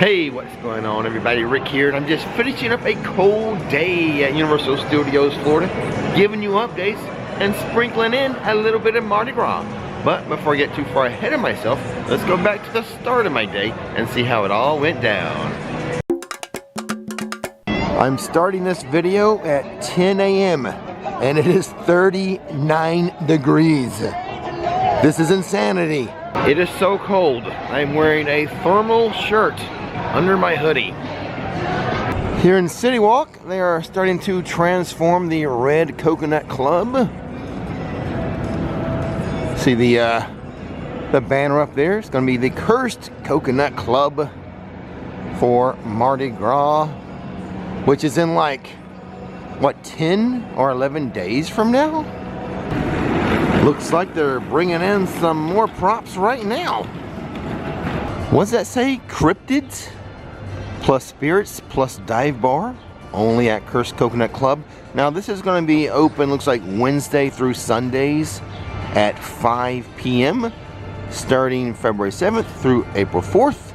Hey, what's going on everybody? Rick here, and I'm just finishing up a cold day at Universal Studios, Florida, giving you updates and sprinkling in a little bit of Mardi Gras. But before I get too far ahead of myself, let's go back to the start of my day and see how it all went down. I'm starting this video at 10 a.m. and it is 39 degrees. This is insanity. It is so cold. I'm wearing a thermal shirt under my hoodie. Here in City Walk, they are starting to transform the Red Coconut Club. See the banner up there? It's going to be the Cursed Coconut Club for Mardi Gras, which is in like, what, 10 or 11 days from now? Looks like they're bringing in some more props right now. What's that say? Cryptids plus spirits plus dive bar, only at Cursed Coconut Club. Now this is going to be open, looks like Wednesday through Sundays at 5 p.m. starting February 7th through April 4th.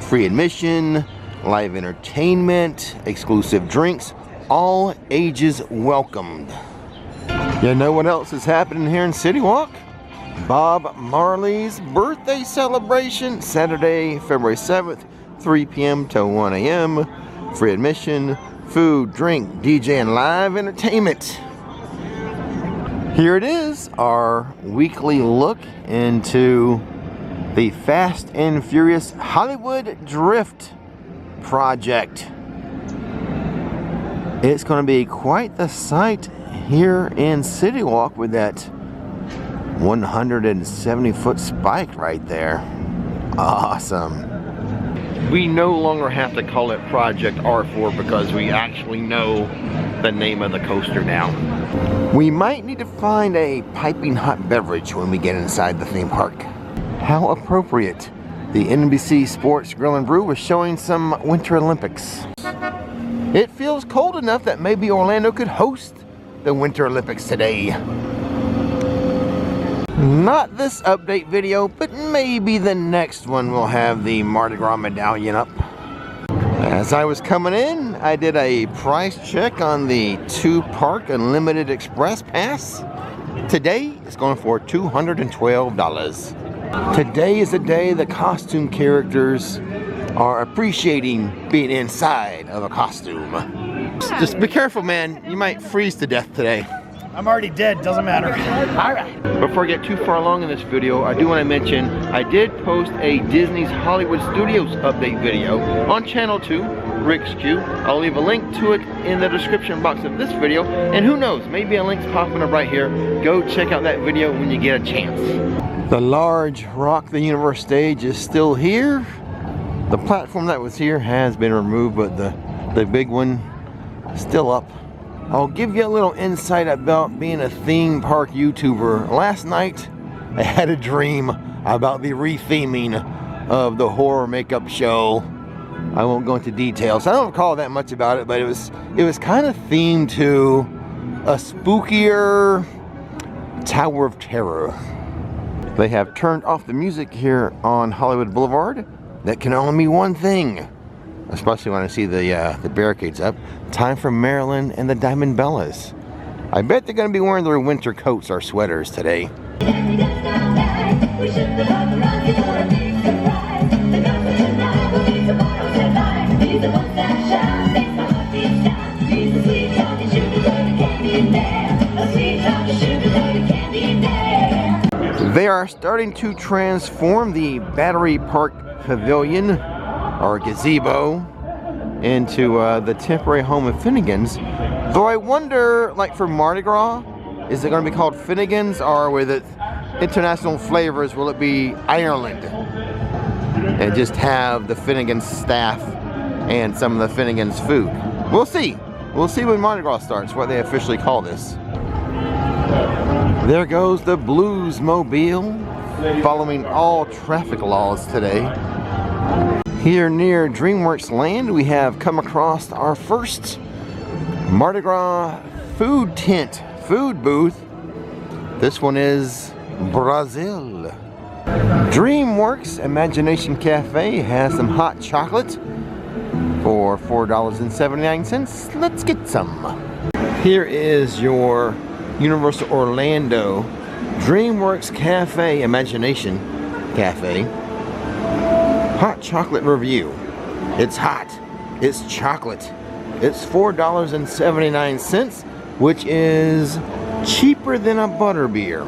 Free admission, live entertainment, exclusive drinks, all ages welcomed. You know what else is happening here in City Walk? Bob Marley's birthday celebration, Saturday, February 7th, 3 p.m. to 1 a.m. Free admission, food, drink, DJ, and live entertainment. Here it is, our weekly look into the Fast and Furious Hollywood Drift project. It's going to be quite the sight here in City Walk with that 170-foot spike right there. Awesome. We no longer have to call it Project R4 because we actually know the name of the coaster now. We might need to find a piping hot beverage when we get inside the theme park. How appropriate. The NBC Sports Grill and Brew was showing some Winter Olympics. It feels cold enough that maybe Orlando could host the Winter Olympics today. Not this update video, but maybe the next one will have the Mardi Gras medallion up. As I was coming in, I did a price check on the 2-park Unlimited Express Pass. Today, it's going for $212. Today is the day the costume characters are appreciating being inside of a costume. Just be careful, man. You might freeze to death today. I'm already dead, doesn't matter. Alright. Before I get too far along in this video, I do want to mention I did post a Disney's Hollywood Studios update video on Channel 2, Rix Q. I'll leave a link to it in the description box of this video, and who knows, maybe a link's popping up right here. Go check out that video when you get a chance. The large Rock the Universe stage is still here. The platform that was here has been removed, but the big one is still up. I'll give you a little insight about being a theme park YouTuber. Last night, I had a dream about the retheming of the horror makeup show. I won't go into details. I don't recall that much about it, but it was kind of themed to a spookier Tower of Terror. They have turned off the music here on Hollywood Boulevard. That can only mean one thing, especially when I see the barricades up. Time for Marilyn and the Diamond Bellas. I bet they're going to be wearing their winter coats or sweaters today. They are starting to transform the Battery Park Pavilion, or gazebo, into the temporary home of Finnegan's. Though I wonder, like for Mardi Gras, is it going to be called Finnegan's, or with it international flavors, will it be Ireland? And just have the Finnegan's staff and some of the Finnegan's food. We'll see. We'll see when Mardi Gras starts, what they officially call this. There goes the Blues Mobile, following all traffic laws today. Here near DreamWorks Land, we have come across our first Mardi Gras food tent, food booth. This one is Brazil. DreamWorks Imagination Cafe has some hot chocolate for $4.79. Let's get some. Here is your Universal Orlando DreamWorks Cafe Imagination Cafe hot chocolate review. It's hot. It's chocolate. It's $4.79, which is cheaper than a butterbeer,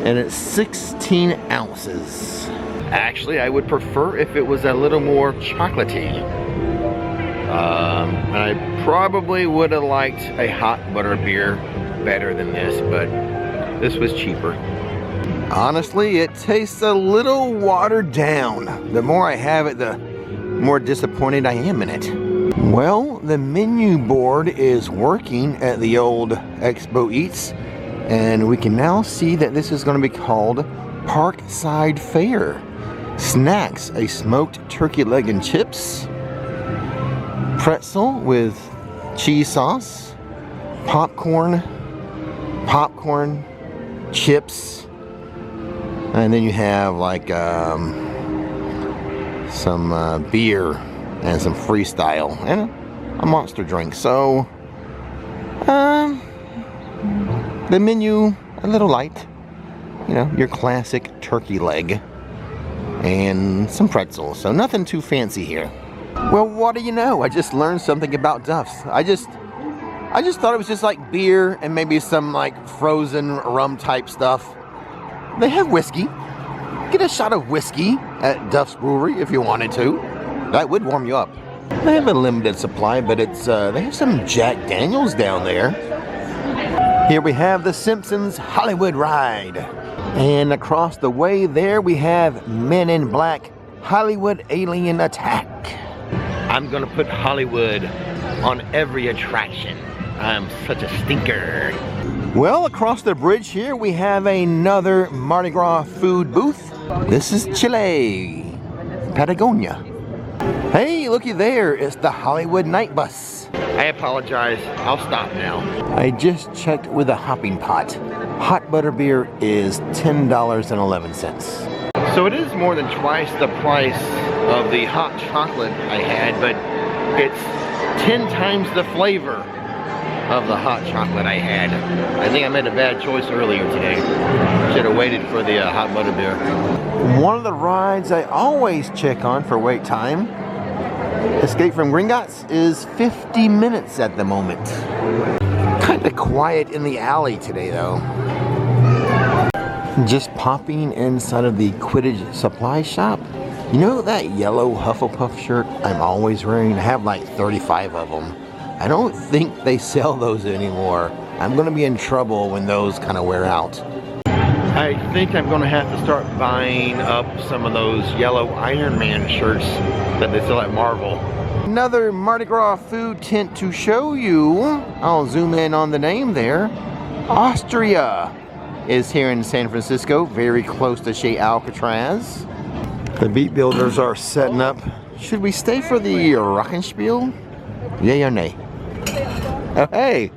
and it's 16 ounces. Actually, I would prefer if it was a little more chocolatey. I probably would have liked a hot butterbeer better than this, but this was cheaper. Honestly, it tastes a little watered down. The more I have it, the more disappointed I am in it. Well, the menu board is working at the old Expo Eats, and we can now see that this is going to be called Parkside Fare. Snacks, a smoked turkey leg and chips, pretzel with cheese sauce, popcorn, chips, and then you have like some beer and some freestyle and a monster drink. So the menu a little light, you know, your classic turkey leg and some pretzels, so nothing too fancy here. Well, what do you know, I just learned something about Duff's. I just thought it was just like beer and maybe some like frozen rum type stuff. They have whiskey. Get a shot of whiskey at Duff's Brewery if you wanted to. That would warm you up. They have a limited supply, but it's they have some Jack Daniels down there. Here we have the Simpsons Hollywood Ride. And across the way there we have Men in Black Hollywood Alien Attack. I'm gonna put Hollywood on every attraction. I'm such a stinker. Well, across the bridge here we have another Mardi Gras food booth. This is Chile, Patagonia. Hey, looky there, it's the Hollywood Night Bus. I apologize, I'll stop now. I just checked with a hopping pot. Hot butterbeer is $10.11. So it is more than twice the price of the hot chocolate I had, but it's 10 times the flavor of the hot chocolate I had. I think I made a bad choice earlier today. Should have waited for the hot butterbeer. One of the rides I always check on for wait time, Escape from Gringotts, is 50 minutes at the moment. Kind of quiet in the alley today though. Just popping inside of the Quidditch supply shop. You know that yellow Hufflepuff shirt I'm always wearing? I have like 35 of them. I don't think they sell those anymore. I'm gonna be in trouble when those kind of wear out. I think I'm gonna have to start buying up some of those yellow Iron Man shirts that they sell at Marvel. Another Mardi Gras food tent to show you. I'll zoom in on the name there. Austria is here in San Francisco, very close to Chez Alcatraz. The beat builders are setting up. Should we stay for the Rockenspiel? Yay or nay? Oh, hey,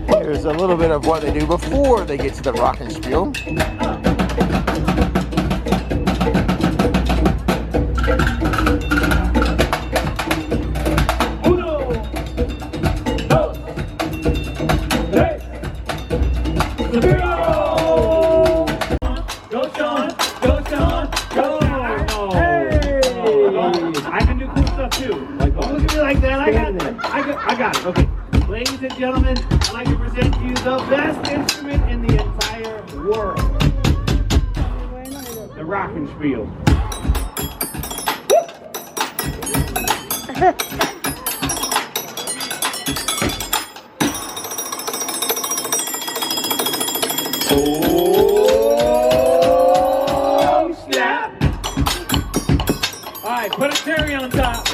here's a little bit of what they do before they get to the Rockenspiel. I got it. Okay. Ladies and gentlemen, I'd like to present to you the best instrument in the entire world. The Rockenspiel. Oh, snap. All right, put a cherry on top.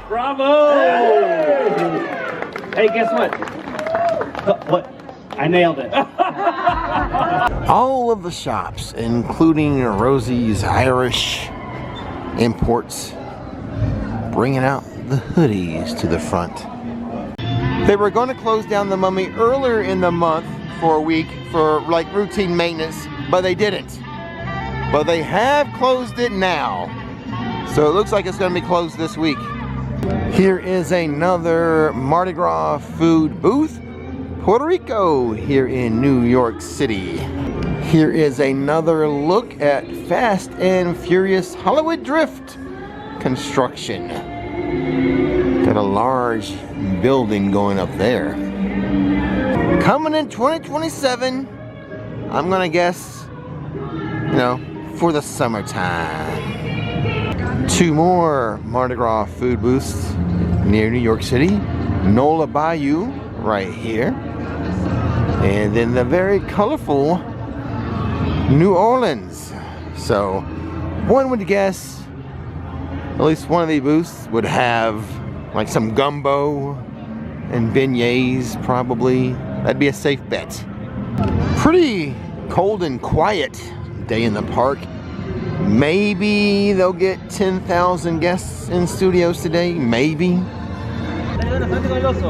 Bravo! Hey, guess what? What? I nailed it. All of the shops, including Rosie's Irish Imports, bringing out the hoodies to the front. They were going to close down the Mummy earlier in the month for a week for like routine maintenance, but they didn't. But they have closed it now. So it looks like it's going to be closed this week. Here is another Mardi Gras food booth. Puerto Rico here in New York City. Here is another look at Fast and Furious Hollywood Drift construction. Got a large building going up there. Coming in 2027, I'm gonna guess, you know, for the summertime. 2 more Mardi Gras food booths near New York City. Nola Bayou right here. And then the very colorful New Orleans. So one would guess at least one of these booths would have like some gumbo and beignets probably. That'd be a safe bet. Pretty cold and quiet day in the park. Maybe they'll get 10,000 guests in studios today, maybe.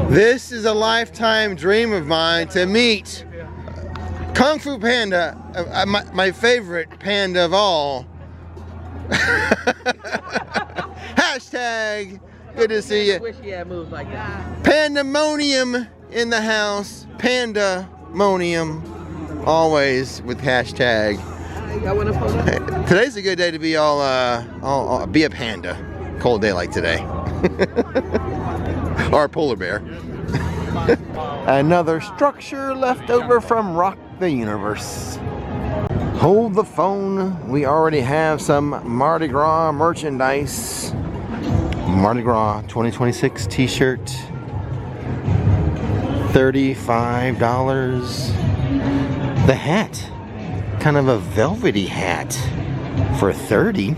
This is a lifetime dream of mine to meet Kung Fu Panda, my favorite panda of all. Hashtag, good to see you. Wish he had moved like that. Pandemonium in the house. Pandemonium. Always with hashtag. Today's a good day to be all be a panda. Cold day like today. Or a polar bear. Another structure left over from Rock the Universe. Hold the phone. We already have some Mardi Gras merchandise. Mardi Gras 2026 t-shirt. $35. The hat. Kind of a velvety hat for $30.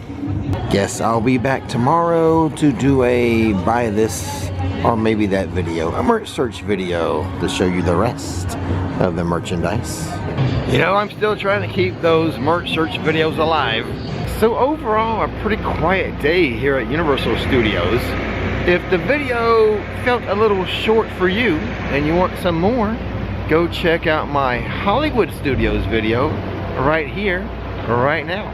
Guess I'll be back tomorrow to do a buy this or maybe that video, a merch search video to show you the rest of the merchandise. You know, I'm still trying to keep those merch search videos alive. So overall, a pretty quiet day here at Universal Studios. If the video felt a little short for you and you want some more, go check out my Hollywood Studios video right here, right now.